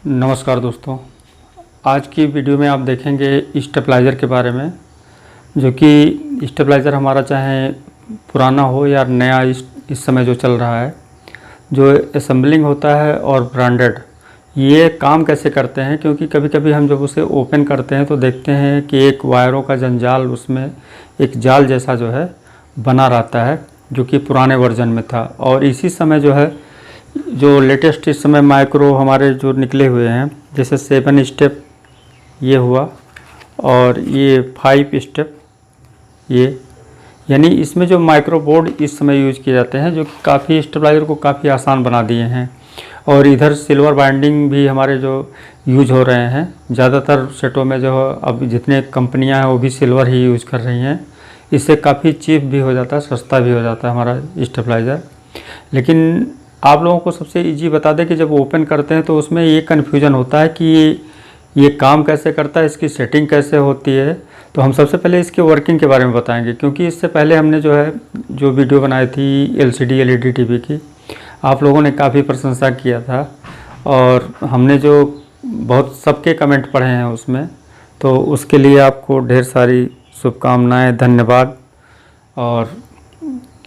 नमस्कार दोस्तों, आज की वीडियो में आप देखेंगे स्टेबलाइज़र के बारे में। जो कि स्टेबलाइज़र हमारा चाहे पुराना हो या नया इस समय जो चल रहा है, जो असेंबलिंग होता है और ब्रांडेड, ये काम कैसे करते हैं। क्योंकि कभी कभी हम जब उसे ओपन करते हैं तो देखते हैं कि एक वायरों का जंजाल, उसमें एक जाल जैसा जो है बना रहता है, जो कि पुराने वर्जन में था। और इसी समय जो है, जो लेटेस्ट इस समय माइक्रो हमारे जो निकले हुए हैं, जैसे 7 स्टेप ये हुआ और ये 5 स्टेप ये, यानी इसमें जो माइक्रो बोर्ड इस समय यूज किए जाते हैं, जो काफ़ी स्टेबलाइज़र को काफ़ी आसान बना दिए हैं। और इधर सिल्वर बाइंडिंग भी हमारे जो यूज हो रहे हैं, ज़्यादातर सेटों में जो अब जितने कंपनियां हैं वो भी सिल्वर ही यूज कर रही हैं। इससे काफ़ी चीप भी हो जाता है, सस्ता भी हो जाता है हमारा स्टेबलाइज़र। लेकिन आप लोगों को सबसे इजी बता दें कि जब ओपन करते हैं तो उसमें ये कन्फ्यूजन होता है कि ये काम कैसे करता है, इसकी सेटिंग कैसे होती है। तो हम सबसे पहले इसके वर्किंग के बारे में बताएंगे, क्योंकि इससे पहले हमने जो वीडियो बनाई थी LCD LED टीवी की, आप लोगों ने काफ़ी प्रशंसा किया था और हमने जो बहुत सबके कमेंट पढ़े हैं उसमें, तो उसके लिए आपको ढेर सारी शुभकामनाएं, धन्यवाद। और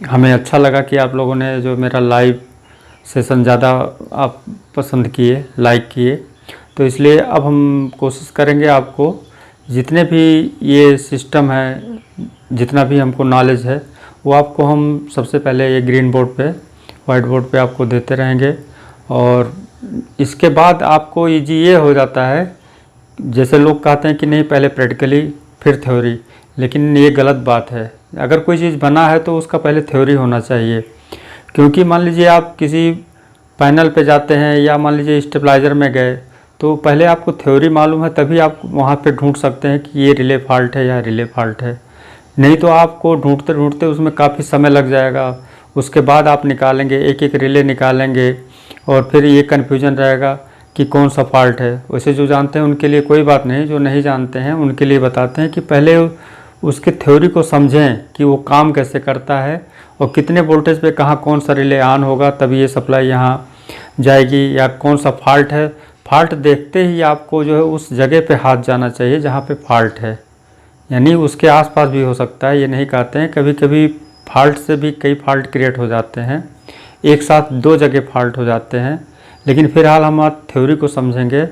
हमें अच्छा लगा कि आप लोगों ने जो मेरा लाइव सेशन ज़्यादा आप पसंद किए, लाइक किए। तो इसलिए अब हम कोशिश करेंगे आपको जितने भी ये सिस्टम है, जितना भी हमको नॉलेज है, वो आपको हम सबसे पहले ये ग्रीन बोर्ड पे, वाइट बोर्ड पे आपको देते रहेंगे। और इसके बाद आपको इजी ये हो जाता है, जैसे लोग कहते हैं कि नहीं पहले प्रैक्टिकली फिर थ्योरी, लेकिन ये गलत बात है। अगर कोई चीज़ बना है तो उसका पहले थ्योरी होना चाहिए। क्योंकि मान लीजिए आप किसी पैनल पे जाते हैं या मान लीजिए स्टेबलाइज़र में गए, तो पहले आपको थ्योरी मालूम है, तभी आप वहाँ पे ढूंढ सकते हैं कि ये रिले फॉल्ट है या रिले फॉल्ट है। नहीं तो आपको ढूंढते ढूंढते उसमें काफ़ी समय लग जाएगा। उसके बाद आप निकालेंगे, एक एक रिले निकालेंगे और फिर ये कन्फ्यूजन रहेगा कि कौन सा फॉल्ट है। वैसे जो जानते हैं उनके लिए कोई बात नहीं, जो नहीं जानते हैं उनके लिए बताते हैं कि पहले उसके थ्योरी को समझें कि वो काम कैसे करता है और कितने वोल्टेज पे कहाँ कौन सा रिले ऑन होगा, तभी ये सप्लाई यहाँ जाएगी, या कौन सा फॉल्ट है। फॉल्ट देखते ही आपको जो है उस जगह पे हाथ जाना चाहिए जहाँ पे फॉल्ट है, यानी उसके आसपास भी हो सकता है, ये नहीं कहते हैं। कभी कभी फॉल्ट से भी कई फॉल्ट क्रिएट हो जाते हैं, एक साथ 2 जगह फॉल्ट हो जाते हैं। लेकिन फिलहाल हम आज थ्योरी को समझेंगे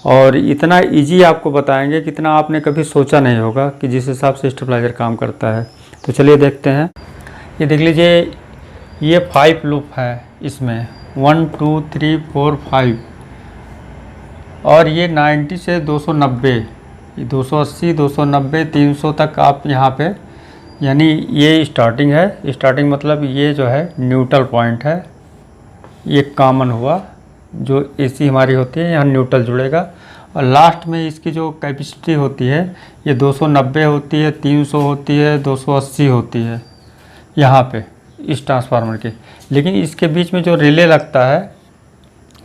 और इतना इजी आपको बताएंगे कि इतना आपने कभी सोचा नहीं होगा कि जिस हिसाब से स्टेबलाइज़र काम करता है। तो चलिए देखते हैं। ये देख लीजिए, ये 5 लूप है इसमें, 1 2 3 4 5, और ये 90 से 290, 280 290 300 तक आप यहाँ पे, यानी ये स्टार्टिंग है। स्टार्टिंग मतलब ये जो है न्यूट्रल पॉइंट है, ये कॉमन हुआ। जो AC हमारी होती है यहाँ न्यूट्रल जुड़ेगा। और लास्ट में इसकी जो कैपेसिटी होती है ये 290 होती है, 300 होती है, 280 होती है यहाँ पे इस ट्रांसफार्मर के। लेकिन इसके बीच में जो रिले लगता है,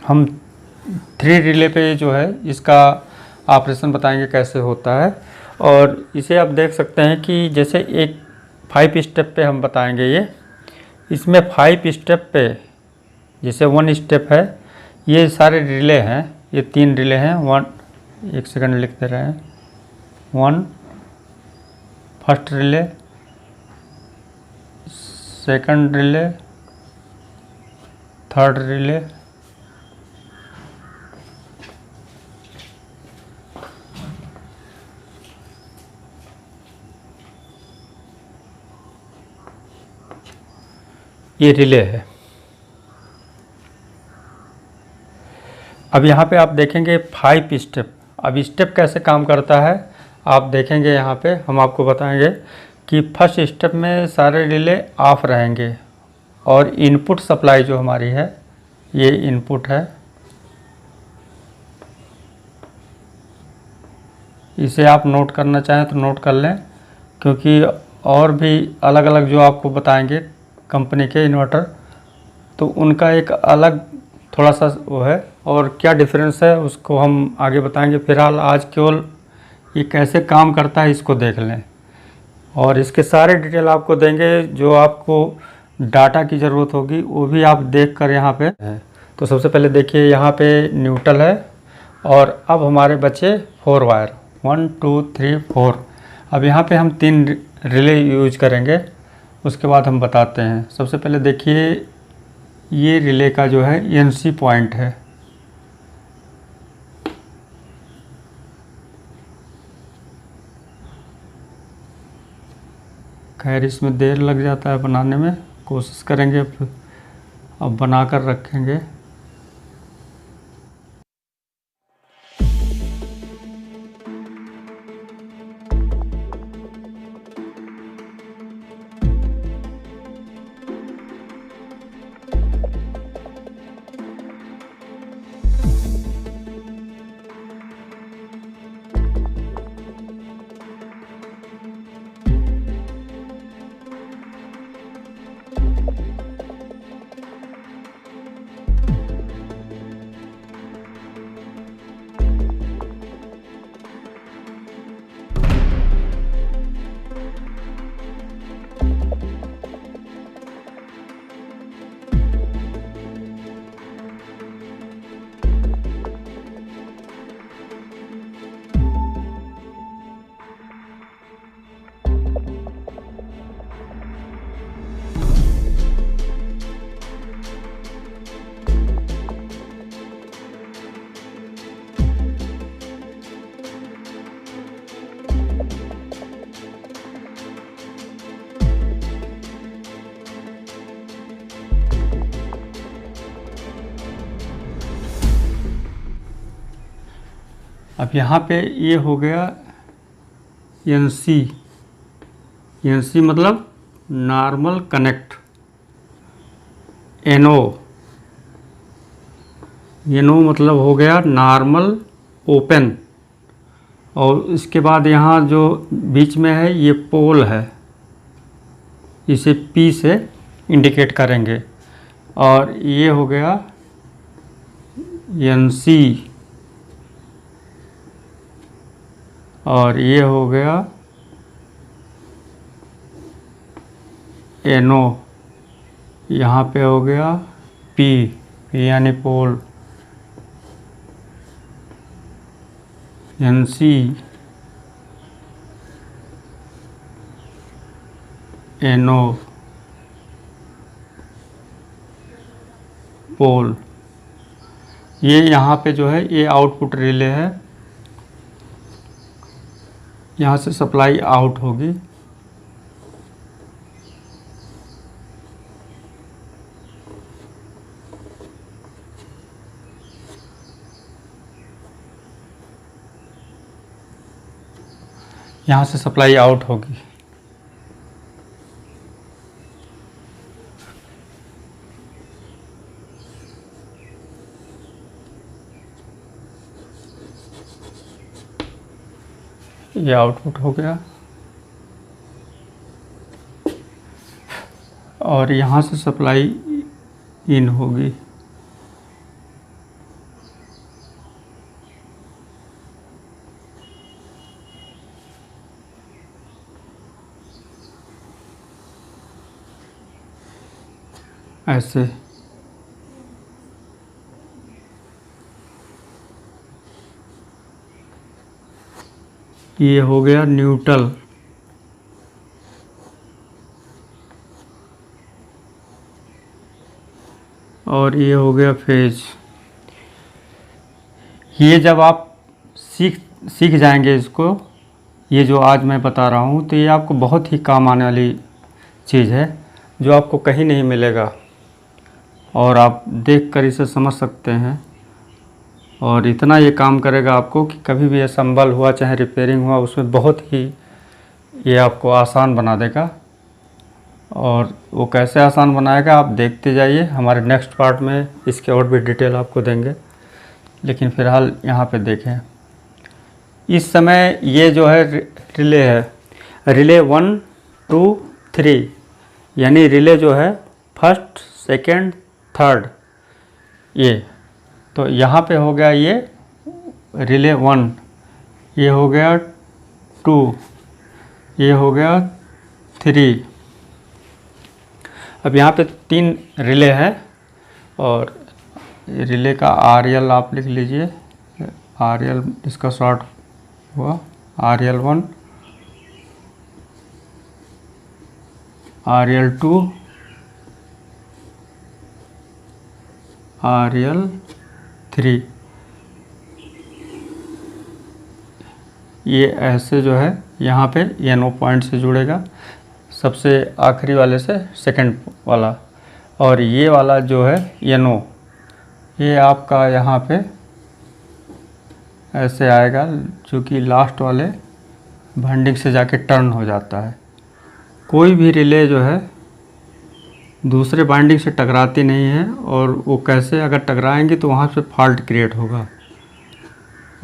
हम 3 रिले पे जो है इसका ऑपरेशन बताएंगे कैसे होता है। और इसे आप देख सकते हैं कि जैसे एक 5 स्टेप पे हम बताएंगे ये, इसमें 5 स्टेप पे जैसे 1 स्टेप है, ये सारे रिले हैं, ये 3 रिले हैं। 1 सेकंड लिख दे रहे हैं। 1 first relay, second relay, third relay, ये रिले है। अब यहाँ पे आप देखेंगे 5 स्टेप। अब स्टेप कैसे काम करता है आप देखेंगे, यहाँ पे हम आपको बताएंगे कि फर्स्ट स्टेप में सारे रिले ऑफ रहेंगे और इनपुट सप्लाई जो हमारी है, ये इनपुट है, इसे आप नोट करना चाहें तो नोट कर लें, क्योंकि और भी अलग अलग जो आपको बताएंगे कंपनी के इन्वर्टर, तो उनका एक अलग थोड़ा सा वो है, और क्या डिफरेंस है उसको हम आगे बताएंगे। फिलहाल आज केवल ये कैसे काम करता है इसको देख लें, और इसके सारे डिटेल आपको देंगे। जो आपको डाटा की ज़रूरत होगी वो भी आप देख कर यहाँ पे है। तो सबसे पहले देखिए, यहाँ पे न्यूट्रल है और अब हमारे बचे 4 वायर, 1 2 3 4। अब यहाँ पे हम 3 रिले यूज करेंगे, उसके बाद हम बताते हैं। सबसे पहले देखिए, ये रिले का जो है NC पॉइंट है। खैर इसमें देर लग जाता है बनाने में, कोशिश करेंगे अब बना कर रखेंगे। अब यहाँ पे ये हो गया NC। NC मतलब नॉर्मल कनेक्ट। NO मतलब हो गया नॉर्मल ओपन। और इसके बाद यहाँ जो बीच में है ये पोल है, इसे P से इंडिकेट करेंगे। और ये हो गया NC और ये हो गया NO। यहाँ पे हो गया P यानी पोल। NC NO पोल। ये यहाँ पे जो है ये आउटपुट रिले है, यहाँ से सप्लाई आउट होगी। यहाँ से सप्लाई आउट होगी। ये आउटपुट हो गया और यहाँ से सप्लाई इन होगी। ऐसे ये हो गया न्यूट्रल। और ये हो गया फेज। ये जब आप सीख जाएंगे इसको, ये जो आज मैं बता रहा हूँ, तो ये आपको बहुत ही काम आने वाली चीज़ है, जो आपको कहीं नहीं मिलेगा और आप देखकर इसे समझ सकते हैं। और इतना ये काम करेगा आपको कि कभी भी असम्बल हुआ चाहे रिपेयरिंग हुआ, उसमें बहुत ही ये आपको आसान बना देगा। और वो कैसे आसान बनाएगा आप देखते जाइए, हमारे नेक्स्ट पार्ट में इसके और भी डिटेल आपको देंगे। लेकिन फ़िलहाल यहाँ पे देखें, इस समय ये जो है रिले है, रिले 1 2 3, यानी रिले जो है फर्स्ट सेकेंड थर्ड। ये तो यहाँ पे हो गया ये रिले 1, ये हो गया 2, ये हो गया 3। अब यहाँ पे 3 रिले हैं और रिले का RL आप लिख लीजिए, RL इसका शॉर्ट हुआ RL1, RL2, RL3। ये ऐसे जो है यहाँ पे NO पॉइंट से जुड़ेगा, सबसे आखिरी वाले से सेकंड वाला। और ये वाला जो है NO, ये आपका यहाँ पे ऐसे आएगा, जो कि लास्ट वाले वाइंडिंग से जाके टर्न हो जाता है। कोई भी रिले जो है दूसरे वाइंडिंग से टकराती नहीं है, और वो कैसे अगर टकराएंगी तो वहाँ पे फॉल्ट क्रिएट होगा,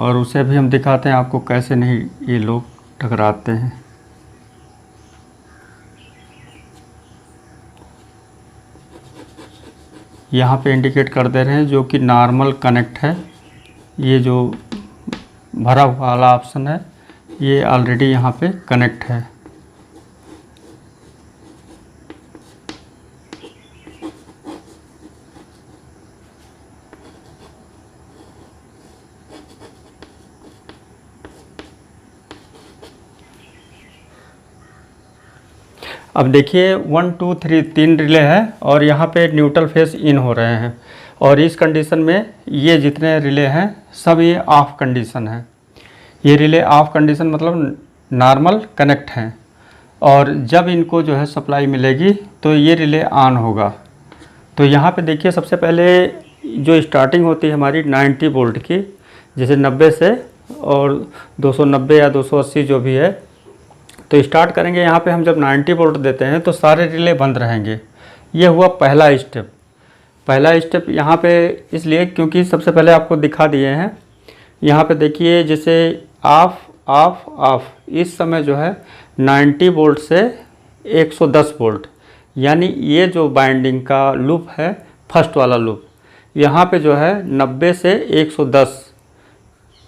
और उसे भी हम दिखाते हैं आपको कैसे नहीं ये लोग टकराते हैं। यहाँ पे इंडिकेट कर दे रहे हैं जो कि नॉर्मल कनेक्ट है। ये जो भरा हुआ वाला ऑप्शन है ये ऑलरेडी यहाँ पे कनेक्ट है। अब देखिए 1 2 3 3 रिले है, और यहाँ पे न्यूट्रल फेस इन हो रहे हैं, और इस कंडीशन में ये जितने रिले हैं सब ये ऑफ कंडीशन है। ये रिले ऑफ कंडीशन मतलब नॉर्मल कनेक्ट हैं, और जब इनको जो है सप्लाई मिलेगी तो ये रिले ऑन होगा। तो यहाँ पे देखिए सबसे पहले जो स्टार्टिंग होती है हमारी 90 वोल्ट की, जैसे 90 से और 290 या 280 जो भी है, तो स्टार्ट करेंगे। यहाँ पे हम जब 90 वोल्ट देते हैं तो सारे रिले बंद रहेंगे। ये हुआ पहला स्टेप। पहला स्टेप यहाँ पे इसलिए क्योंकि सबसे पहले आपको दिखा दिए हैं। यहाँ पे देखिए जैसे ऑफ ऑफ ऑफ, इस समय जो है 90 वोल्ट से 110 वोल्ट, यानी ये जो बाइंडिंग का लूप है फर्स्ट वाला लूप, यहाँ पे जो है 90 से 110।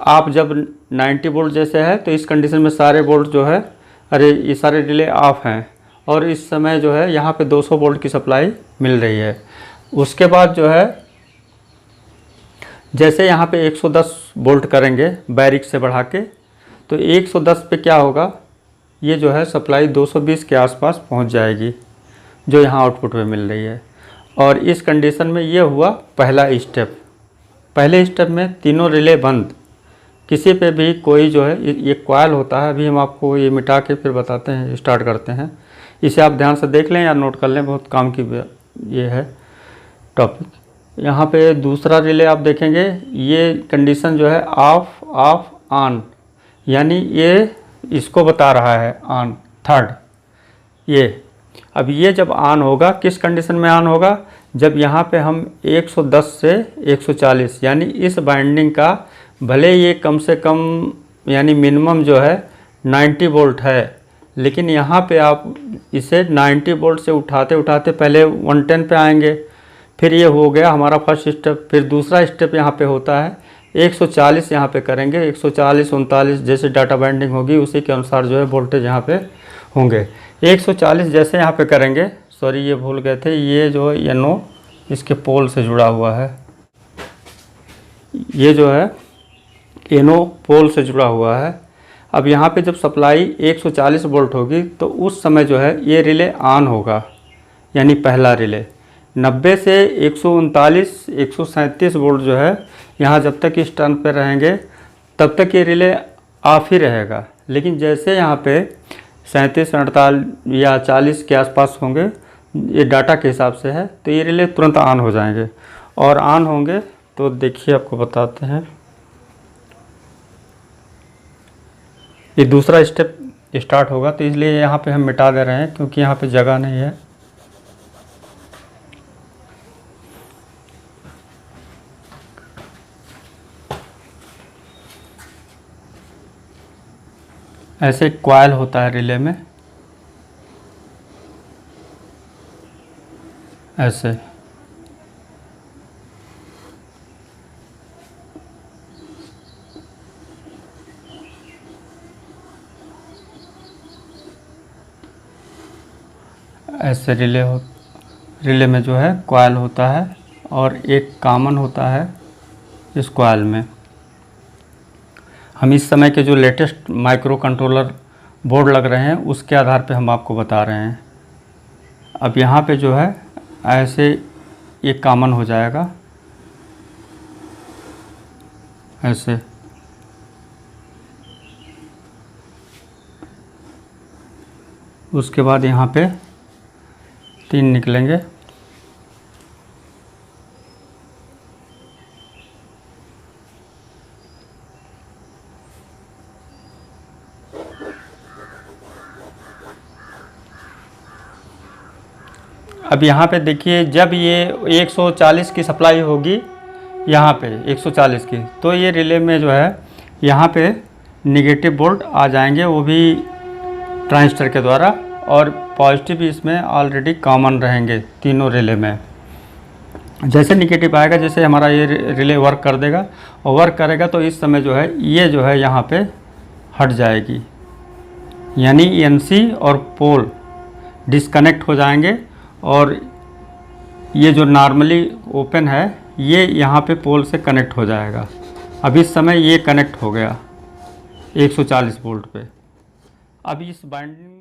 आप जब 90 वोल्ट जैसे है तो इस कंडीशन में सारे वोल्ट जो है, अरे ये सारे रिले ऑफ हैं, और इस समय जो है यहाँ पे 200 वोल्ट की सप्लाई मिल रही है। उसके बाद जो है जैसे यहाँ पे 110 वोल्ट करेंगे बैरिक से बढ़ा के, तो 110 पे क्या होगा, ये जो है सप्लाई 220 के आसपास पहुँच जाएगी, जो यहाँ आउटपुट में मिल रही है। और इस कंडीशन में ये हुआ पहला स्टेप। पहले स्टेप में तीनों रिले बंद, किसी पे भी कोई जो है, ये कॉइल होता है, अभी हम आपको ये मिटा के फिर बताते हैं, स्टार्ट करते हैं। इसे आप ध्यान से देख लें या नोट कर लें, बहुत काम की ये है टॉपिक। यहाँ पे दूसरा रिले आप देखेंगे, ये कंडीशन जो है ऑफ ऑफ ऑन, यानी ये इसको बता रहा है ऑन थर्ड। ये अब ये जब ऑन होगा, किस कंडीशन में ऑन होगा, जब यहाँ पे हम 110 से 140, यानी इस बाइंडिंग का भले ये कम से कम यानी मिनिमम जो है 90 वोल्ट है, लेकिन यहाँ पे आप इसे 90 वोल्ट से उठाते उठाते पहले 110 पे आएंगे। फिर ये हो गया हमारा फर्स्ट स्टेप। फिर दूसरा स्टेप यहाँ पे होता है 140 यहाँ पे करेंगे, 140 39 जैसे डाटा बाइंडिंग होगी उसी के अनुसार जो है वोल्टेज यहाँ पे होंगे। 140 जैसे यहाँ पे करेंगे, सॉरी ये भूल गए थे, ये जो है NO इसके पोल से जुड़ा हुआ है, ये जो है NO पोल से जुड़ा हुआ है। अब यहाँ पे जब सप्लाई 140 वोल्ट होगी तो उस समय जो है ये रिले ऑन होगा, यानी पहला रिले। 90 से 139 137 वोल्ट जो है, यहाँ जब तक इस टर्न पे रहेंगे तब तक ये रिले ऑफ ही रहेगा। लेकिन जैसे यहाँ पे 37 48 या 40 के आसपास होंगे, ये डाटा के हिसाब से है, तो ये रिले तुरंत ऑन हो जाएंगे। और ऑन होंगे तो देखिए आपको बताते हैं, ये दूसरा स्टेप स्टार्ट होगा, तो इसलिए यहाँ पे हम मिटा दे रहे हैं क्योंकि यहाँ पे जगह नहीं है। ऐसे कॉइल होता है रिले में, ऐसे ऐसे रिले में जो है कॉइल होता है, और एक कॉमन होता है इस कॉइल में। हम इस समय के जो लेटेस्ट माइक्रो कंट्रोलर बोर्ड लग रहे हैं उसके आधार पे हम आपको बता रहे हैं। अब यहाँ पे जो है ऐसे एक कॉमन हो जाएगा ऐसे। उसके बाद यहाँ पे 3 निकलेंगे। अब यहाँ पे देखिए, जब ये 140 की सप्लाई होगी यहाँ पे 140 की, तो ये रिले में जो है यहाँ पे निगेटिव वोल्ट आ जाएंगे, वो भी ट्रांजिस्टर के द्वारा, और पॉजिटिव इसमें ऑलरेडी कॉमन रहेंगे तीनों रिले में। जैसे निगेटिव आएगा, जैसे हमारा ये रिले वर्क कर देगा और वर्क करेगा, तो इस समय जो है ये जो है यहाँ पे हट जाएगी, यानी एनसी और पोल डिस्कनेक्ट हो जाएंगे, और ये जो नॉर्मली ओपन है ये यहाँ पे पोल से कनेक्ट हो जाएगा। अब इस समय ये कनेक्ट हो गया 140 वोल्ट पे। अब इस बाइंडिंग